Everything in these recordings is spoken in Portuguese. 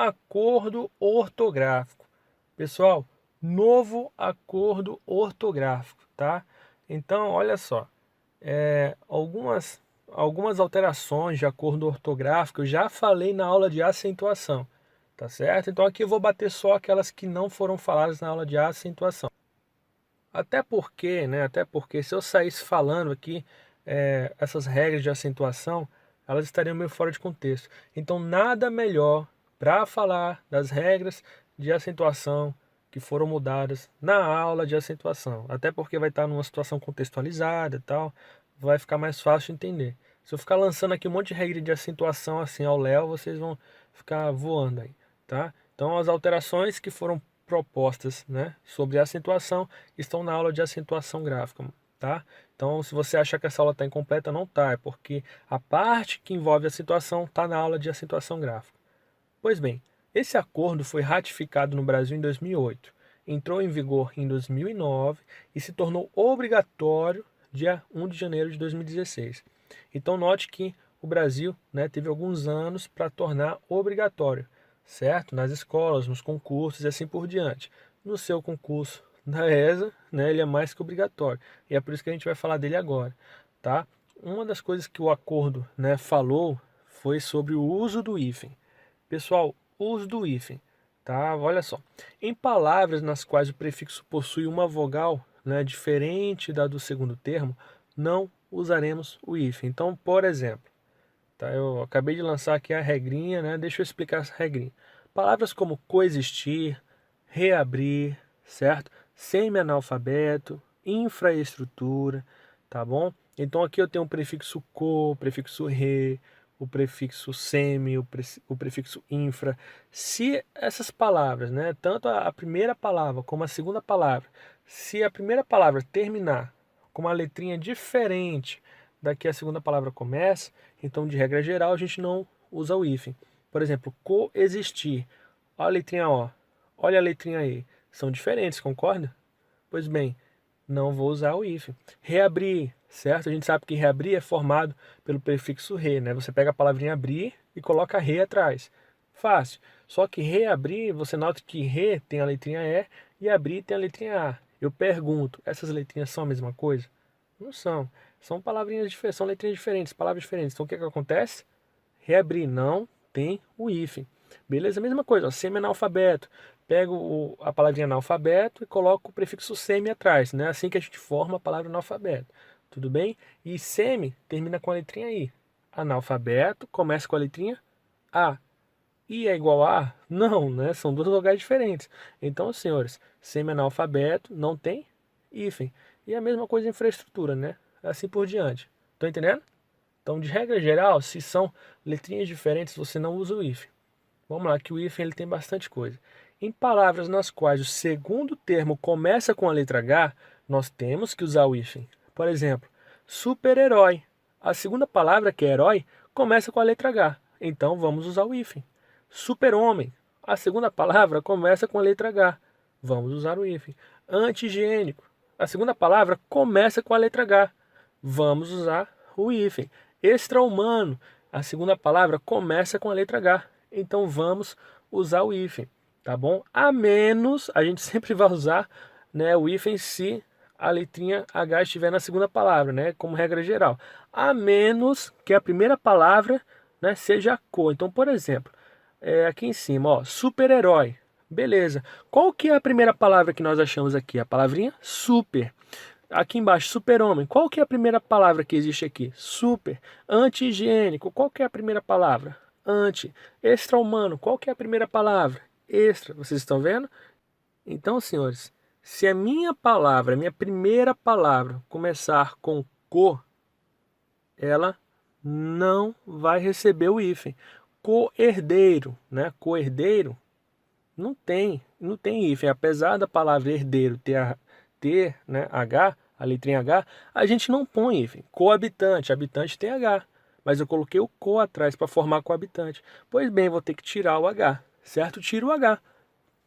acordo ortográfico. Pessoal, novo acordo ortográfico, tá? Então, olha só, algumas alterações de acordo ortográfico eu já falei na aula de acentuação, tá certo? Então aqui eu vou bater só aquelas que não foram faladas na aula de acentuação. Até porque se eu saísse falando aqui essas regras de acentuação, elas estariam meio fora de contexto. Então nada melhor para falar das regras de acentuação que foram mudadas na aula de acentuação. Até porque vai estar numa situação contextualizada e tal, vai ficar mais fácil de entender. Se eu ficar lançando aqui um monte de regra de acentuação assim ao léu, vocês vão ficar voando aí, tá? Então as alterações que foram propostas, né, sobre acentuação estão na aula de acentuação gráfica, tá? Então, se você achar que essa aula está incompleta, não está, é porque a parte que envolve acentuação está na aula de acentuação gráfica. Pois bem, esse acordo foi ratificado no Brasil em 2008, entrou em vigor em 2009 e se tornou obrigatório dia 1 de janeiro de 2016. Então, note que o Brasil, né, teve alguns anos para tornar obrigatório, certo? Nas escolas, nos concursos e assim por diante. No seu concurso da ESA, né, ele é mais que obrigatório. E é por isso que a gente vai falar dele agora, tá? Uma das coisas que o acordo, né, falou foi sobre o uso do hífen. Pessoal, uso do hífen, tá? Olha só. Em palavras nas quais o prefixo possui uma vogal, né, diferente da do segundo termo, não usaremos o hífen. Então, por exemplo, tá? Eu acabei de lançar aqui a regrinha, né? Deixa eu explicar essa regrinha. Palavras como coexistir, reabrir, certo? Semi-analfabeto, infraestrutura, tá bom? Então aqui eu tenho o prefixo co, o prefixo re, o prefixo semi, o prefixo infra. Se essas palavras, né, tanto a primeira palavra como a segunda palavra, se a primeira palavra terminar com uma letrinha diferente da que a segunda palavra começa, então de regra geral a gente não usa o hífen. Por exemplo, coexistir. Olha a letrinha O, olha a letrinha E. São diferentes, concorda? Pois bem, não vou usar o hífen. Reabrir, certo? A gente sabe que reabrir é formado pelo prefixo re, né? Você pega a palavrinha abrir e coloca re atrás. Fácil. Só que reabrir, você nota que re tem a letrinha E e abrir tem a letrinha A. Eu pergunto, essas letrinhas são a mesma coisa? Não são. São palavrinhas diferentes, são letrinhas diferentes, palavras diferentes. Então o que que acontece? Reabrir, não tem o hífen. Beleza? Mesma coisa, ó, semi-analfabeto. Pego a palavrinha analfabeto e coloco o prefixo semi atrás, né? Assim que a gente forma a palavra analfabeto. Tudo bem? E semi termina com a letrinha I. Analfabeto começa com a letrinha A. I é igual a? Não, né? São duas vogais diferentes. Então, senhores, semi-analfabeto não tem hífen. E a mesma coisa em infraestrutura, né? Assim por diante. Estão entendendo? Então, de regra geral, se são letrinhas diferentes, você não usa o hífen. Vamos lá, que o hífen ele tem bastante coisa. Em palavras nas quais o segundo termo começa com a letra H, nós temos que usar o hífen. Por exemplo, super-herói. A segunda palavra, que é herói, começa com a letra H. Então, vamos usar o hífen. Super-homem. A segunda palavra começa com a letra H. Vamos usar o hífen. Anti-higiênico. A segunda palavra começa com a letra H. Vamos usar o hífen. Extra-humano. A segunda palavra começa com a letra H. Então vamos usar o hífen, tá bom? A menos, a gente sempre vai usar, né, o hífen se a letrinha H estiver na segunda palavra, né, como regra geral. A menos que a primeira palavra, né, seja co. Então, por exemplo, aqui em cima, ó, super-herói. Beleza. Qual que é a primeira palavra que nós achamos aqui? A palavrinha super. Aqui embaixo, super-homem. Qual que é a primeira palavra que existe aqui? Super. Anti-higiênico. Qual que é a primeira palavra? Anti. Extra-humano. Qual que é a primeira palavra? Extra. Vocês estão vendo? Então, senhores, se a minha palavra, a minha primeira palavra começar com co, ela não vai receber o hífen. Co-herdeiro, né? Co-herdeiro não tem hífen. Apesar da palavra herdeiro ter, né, H, a letrinha H, a gente não põe hífen. Coabitante, habitante tem H. Mas eu coloquei o co atrás para formar coabitante. Pois bem, vou ter que tirar o H, certo? Tiro o H.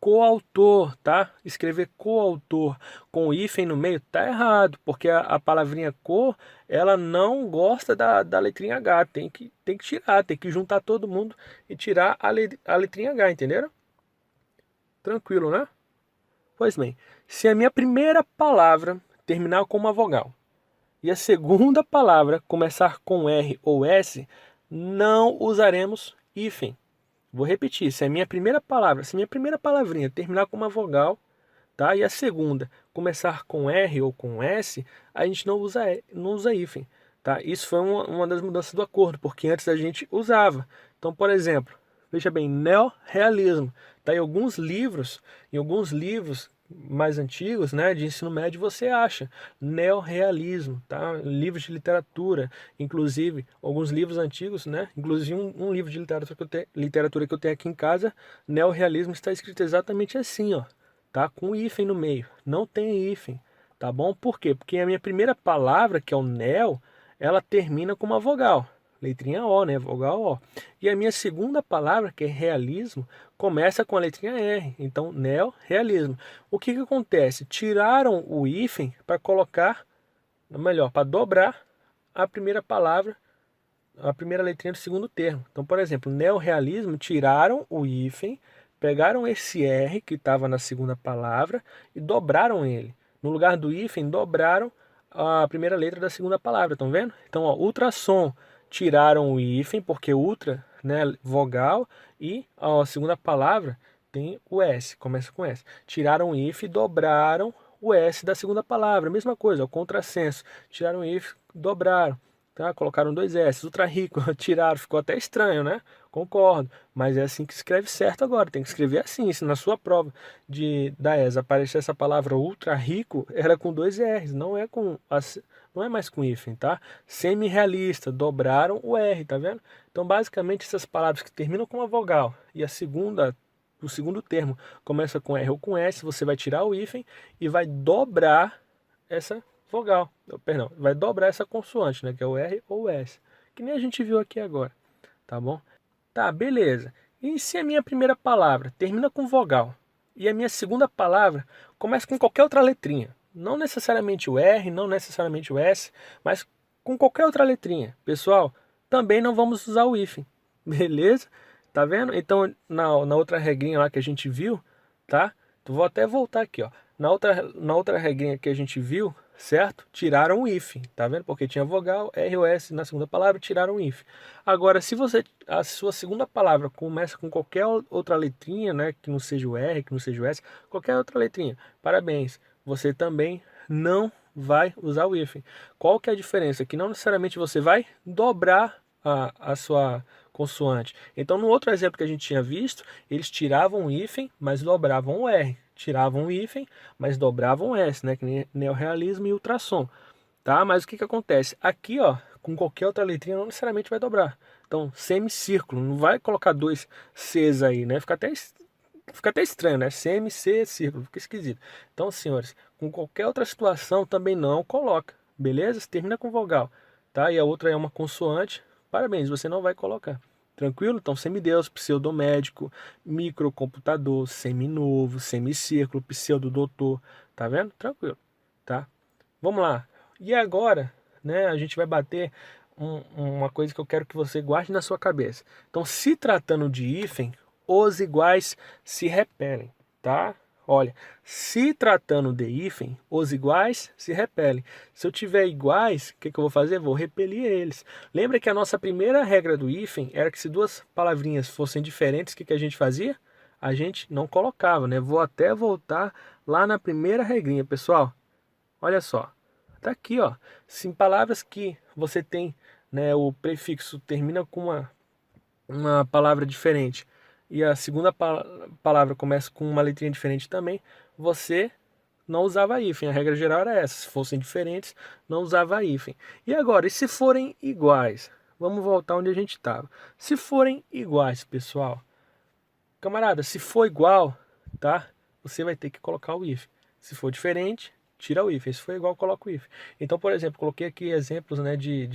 coautor, tá? Escrever coautor com o hífen no meio tá errado, porque a palavrinha co, ela não gosta da letrinha H, tem que tirar, tem que juntar todo mundo e tirar a letrinha H, entenderam? Tranquilo, né? Pois bem, se a minha primeira palavra terminar com uma vogal e a segunda palavra começar com R ou S, não usaremos hífen. Vou repetir, se a minha primeira palavra, se a minha primeira palavrinha terminar com uma vogal, tá? E a segunda começar com R ou com S, a gente não usa hífen, tá? Isso foi uma das mudanças do acordo, porque antes a gente usava. Então, por exemplo, veja bem, neorrealismo, tá? Em alguns livros mais antigos, né, de ensino médio, você acha neorrealismo, tá? Livros de literatura, inclusive alguns livros antigos, né? Inclusive um livro de literatura que eu tenho aqui em casa, neorrealismo, está escrito exatamente assim, ó, tá? Com hífen no meio, não tem hífen, tá bom? Por quê? Porque a minha primeira palavra, que é o neo, ela termina com uma vogal, letrinha O, né? Vogal O. E a minha segunda palavra, que é realismo, começa com a letrinha R. Então, neorrealismo. O que acontece? Tiraram o hífen para colocar, melhor, para dobrar a primeira palavra, a primeira letrinha do segundo termo. Então, por exemplo, neorrealismo, tiraram o hífen, pegaram esse R que estava na segunda palavra e dobraram ele. No lugar do hífen, dobraram a primeira letra da segunda palavra, estão vendo? Então, ó, ultrassom, tiraram o hífen, porque ultra, né, vogal, e a segunda palavra tem o S, começa com S. Tiraram o hífen e dobraram o S da segunda palavra. Mesma coisa, o contrassenso. Tiraram o hífen, dobraram. Tá? Colocaram dois S. Ultra rico, tiraram, ficou até estranho, né? Concordo. Mas é assim que escreve certo agora. Tem que escrever assim. Se na sua prova da ESA aparecer essa palavra ultra rico, era com dois R's, não é mais com hífen, tá? Semi-realista, dobraram o R, tá vendo? Então, basicamente, essas palavras que terminam com uma vogal e o segundo termo começa com R ou com S, você vai tirar o hífen e vai dobrar essa vogal. Perdão, vai dobrar essa consoante, né? Que é o R ou o S. Que nem a gente viu aqui agora, tá bom? Tá, beleza. E se a minha primeira palavra termina com vogal e a minha segunda palavra começa com qualquer outra letrinha? Não necessariamente o R, não necessariamente o S, mas com qualquer outra letrinha. Pessoal, também não vamos usar o hífen, beleza? Tá vendo? Então, na outra regrinha lá que a gente viu, tá? Então, vou até voltar aqui, ó. Na outra regrinha que a gente viu, certo? Tiraram o hífen, tá vendo? Porque tinha vogal, R ou S na segunda palavra, tiraram o hífen. Agora, se a sua segunda palavra começa com qualquer outra letrinha, né? Que não seja o R, que não seja o S, qualquer outra letrinha, parabéns. Você também não vai usar o hífen. Qual que é a diferença? Que não necessariamente você vai dobrar a sua consoante. Então, no outro exemplo que a gente tinha visto, eles tiravam o hífen, mas dobravam o R. Tiravam o hífen, mas dobravam o S, né? Que nem neorrealismo e ultrassom. Tá? Mas o que acontece? Aqui, ó, com qualquer outra letrinha, não necessariamente vai dobrar. Então, semicírculo, não vai colocar dois Cs aí, né? Fica até estranho, né? Semi, C, círculo, fica esquisito. Então, senhores, com qualquer outra situação também não coloca, beleza? Você termina com vogal, tá? E a outra é uma consoante, parabéns, você não vai colocar. Tranquilo? Então, semideus, pseudomédico, microcomputador, seminovo, semicírculo, pseudodoutor, tá vendo? Tranquilo, tá? Vamos lá. E agora, né, a gente vai bater uma coisa que eu quero que você guarde na sua cabeça. Então, se tratando de hífen, os iguais se repelem, tá? Olha, se tratando de hífen, os iguais se repelem. Se eu tiver iguais, o que eu vou fazer? Vou repelir eles. Lembra que a nossa primeira regra do hífen era que se duas palavrinhas fossem diferentes, o que a gente fazia? A gente não colocava, né? Vou até voltar lá na primeira regrinha, pessoal. Olha só, tá aqui, ó. Sim, palavras que você tem, né, o prefixo termina com uma palavra diferente e a segunda palavra começa com uma letrinha diferente também, você não usava hífen. A regra geral era essa: se fossem diferentes, não usava hífen. E agora, e se forem iguais? Vamos voltar onde a gente estava. Se forem iguais, pessoal, camarada, se for igual, tá? Você vai ter que colocar o hífen. Se for diferente, tira o hífen. Se for igual, coloca o hífen. Então, por exemplo, coloquei aqui exemplos, né, de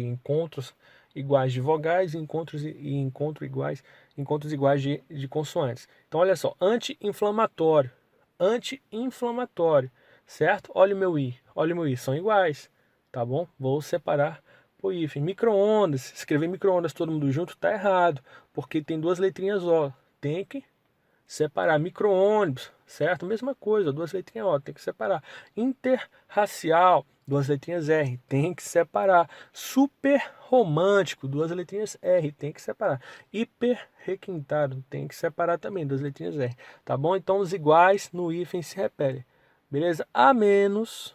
encontros iguais de vogais, encontros e encontro iguais, encontros iguais de consoantes. Então, olha só, anti-inflamatório, anti-inflamatório, certo? Olha o meu I, olha o meu I, são iguais, tá bom? Vou separar por hífen. Micro-ondas, escrever micro-ondas todo mundo junto tá errado, porque tem duas letrinhas O, tem que separar. Micro-ônibus, certo? Mesma coisa, duas letrinhas O, tem que separar. Interracial, duas letrinhas R, tem que separar. Super romântico, duas letrinhas R, tem que separar. Hiper requintado, tem que separar também, duas letrinhas R, tá bom? Então os iguais no hífen se repelem, beleza? A menos,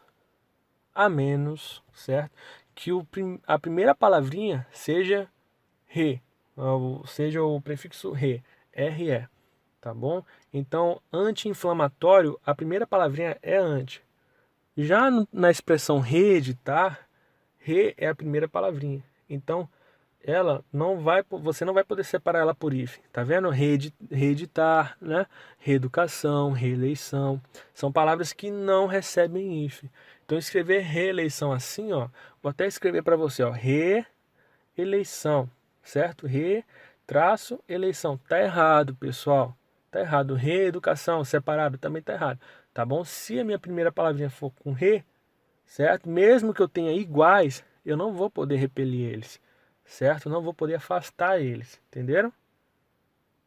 certo? Que a primeira palavrinha seja re, seja o prefixo re, RE, tá bom? Então, anti-inflamatório, a primeira palavrinha é anti. Já na expressão reeditar, re é a primeira palavrinha. Então, você não vai poder separar ela por hífen, tá vendo? Reeditar, né? Reeducação, reeleição, são palavras que não recebem hífen. Então, escrever reeleição assim, ó, vou até escrever para você, ó, reeleição, certo? Eleição, tá errado, pessoal. Tá errado. Reeducação, separado, também tá errado, tá bom? Se a minha primeira palavrinha for com re, certo? Mesmo que eu tenha iguais, eu não vou poder repelir eles, certo? Não vou poder afastar eles, entenderam?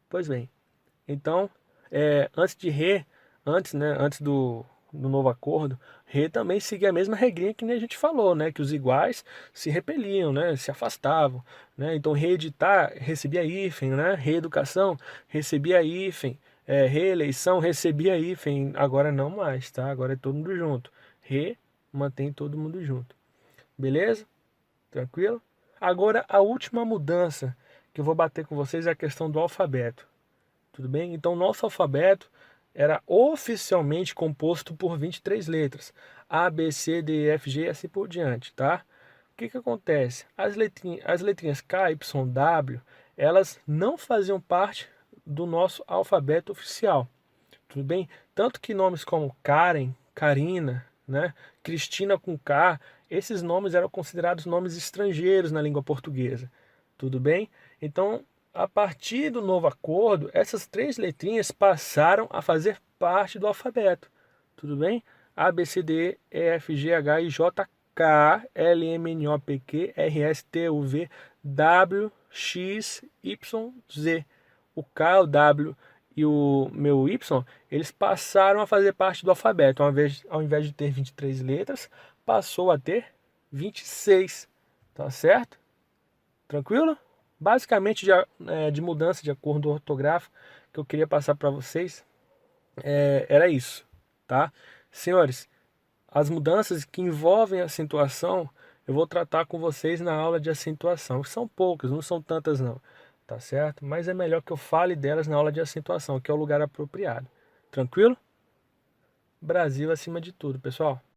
Pois bem, então, antes de re, antes, né, antes do novo acordo, re também seguia a mesma regrinha que nem a gente falou, né, que os iguais se repeliam, né, se afastavam, né? Então, reeditar recebia hífen, né? Reeducação recebia hífen, reeleição recebia hífen, agora não mais, tá? Agora é todo mundo junto. Re mantém todo mundo junto. Beleza? Tranquilo? Agora a última mudança que eu vou bater com vocês é a questão do alfabeto. Tudo bem? Então, nosso alfabeto era oficialmente composto por 23 letras. A, B, C, D, E, F, G e assim por diante, tá? O que que acontece? As letrinhas K, Y, W, elas não faziam parte do nosso alfabeto oficial. Tudo bem? Tanto que nomes como Karen, Karina, né, Cristina com K, esses nomes eram considerados nomes estrangeiros na língua portuguesa. Tudo bem? Então, a partir do novo acordo, essas três letrinhas passaram a fazer parte do alfabeto. Tudo bem? A, B, C, D, E, F, G, H, I, J, K, L, M, N, O, P, Q, R, S, T, U, V, W, X, Y, Z. O K, o W e o meu Y, eles passaram a fazer parte do alfabeto. Ao invés de ter 23 letras, passou a ter 26. Tá certo? Tranquilo? Basicamente, de mudança de acordo ortográfico que eu queria passar para vocês era isso, tá? Senhores, as mudanças que envolvem a acentuação, eu vou tratar com vocês na aula de acentuação. São poucas, não são tantas não, tá certo? Mas é melhor que eu fale delas na aula de acentuação, que é o lugar apropriado. Tranquilo? Brasil acima de tudo, pessoal.